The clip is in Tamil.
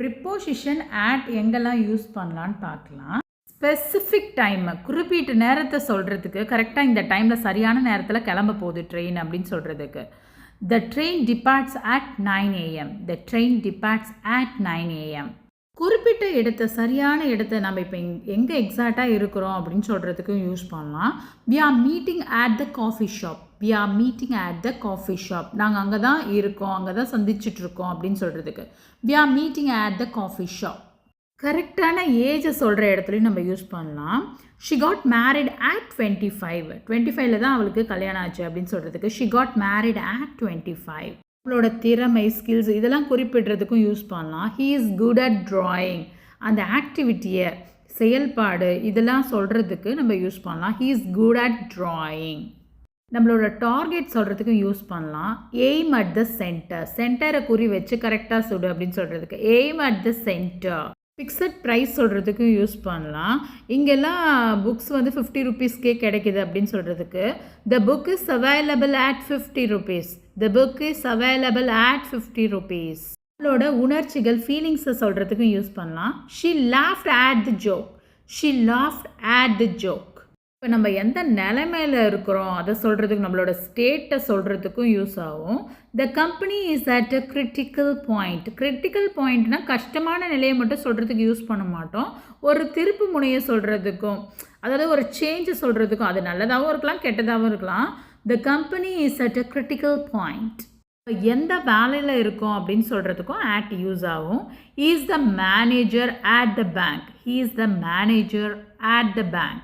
ப்ரிப்போசிஷன் at எங்கெல்லாம் யூஸ் பண்ணலான்னு பார்க்கலாம். ஸ்பெசிஃபிக் டைம் குறிப்பிட்ட நேரத்தை சொல்கிறதுக்கு கரெக்டாக இந்த டைமில் சரியான நேரத்தில் கிளம்ப போகுது ட்ரெயின் அப்படின்னு சொல்கிறதுக்கு த train departs at 9 AM. The train departs at 9 AM. குறிப்பிட்ட இடத்த சரியான இடத்த நம்ம இப்போ எங்கே எக்ஸாக்டாக இருக்கிறோம் அப்படின்னு சொல்கிறதுக்கும் யூஸ் பண்ணலாம். we are meeting at the coffee shop. we are meeting at the coffee shop. நாங்கள் அங்கே தான் இருக்கோம், அங்கே தான் சந்திச்சிட்ருக்கோம் அப்படின்னு சொல்கிறதுக்கு we are meeting at the coffee shop. கரெக்டான ஏஜை சொல்கிற இடத்துலையும் நம்ம யூஸ் பண்ணலாம். she got married at 25. 25ல் தான் அவளுக்கு கல்யாணம் ஆச்சு அப்படின்னு சொல்கிறதுக்கு she got married at 25. அவளோட திறமை ஸ்கில்ஸ் இதெல்லாம் குறிப்பிடுறதுக்கும் யூஸ் பண்ணலாம். he is good at drawing. அந்த ஆக்டிவிட்டியை செயல்பாடு இதெல்லாம் சொல்கிறதுக்கு நம்ம யூஸ் பண்ணலாம். he is good at drawing. நம்மளோட டார்கெட் சொல்கிறதுக்கும் யூஸ் பண்ணலாம். Aim at the centre. சென்டரை குறி வச்சு கரெக்டாக சுடு அப்படின்னு சொல்கிறதுக்கு aim at the centre. Fixed price சொல்கிறதுக்கும் யூஸ் பண்ணலாம். இங்கெல்லாம் புக்ஸ் வந்து 50 ரூபீஸ்க்கே கிடைக்கிது அப்படின்னு சொல்கிறதுக்கு the book is available at 50 rupees. The book is available at 50 rupees. அவளோட உணர்ச்சிகள் ஃபீலிங்ஸை சொல்கிறதுக்கும் யூஸ் பண்ணலாம். she laughed at the joke. she laughed at the joke. இப்போ நம்ம எந்த நிலைமையில் இருக்கிறோம் அதை சொல்கிறதுக்கு நம்மளோட ஸ்டேட்டை சொல்கிறதுக்கும் யூஸ் ஆகும். The company is at a critical point. Critical பாயிண்ட்னால் கஷ்டமான நிலையை மட்டும் சொல்கிறதுக்கு யூஸ் பண்ண மாட்டோம். ஒரு திருப்பு முனையை சொல்கிறதுக்கும் அதாவது ஒரு சேஞ்சை சொல்கிறதுக்கும் அது நல்லதாகவும் இருக்கலாம் கெட்டதாகவும் இருக்கலாம். த company is at a critical point. எந்த வேலையில் இருக்கோம் அப்படின்னு சொல்கிறதுக்கும் at யூஸ் ஆகும். he is the manager at the bank. he is the manager at the bank.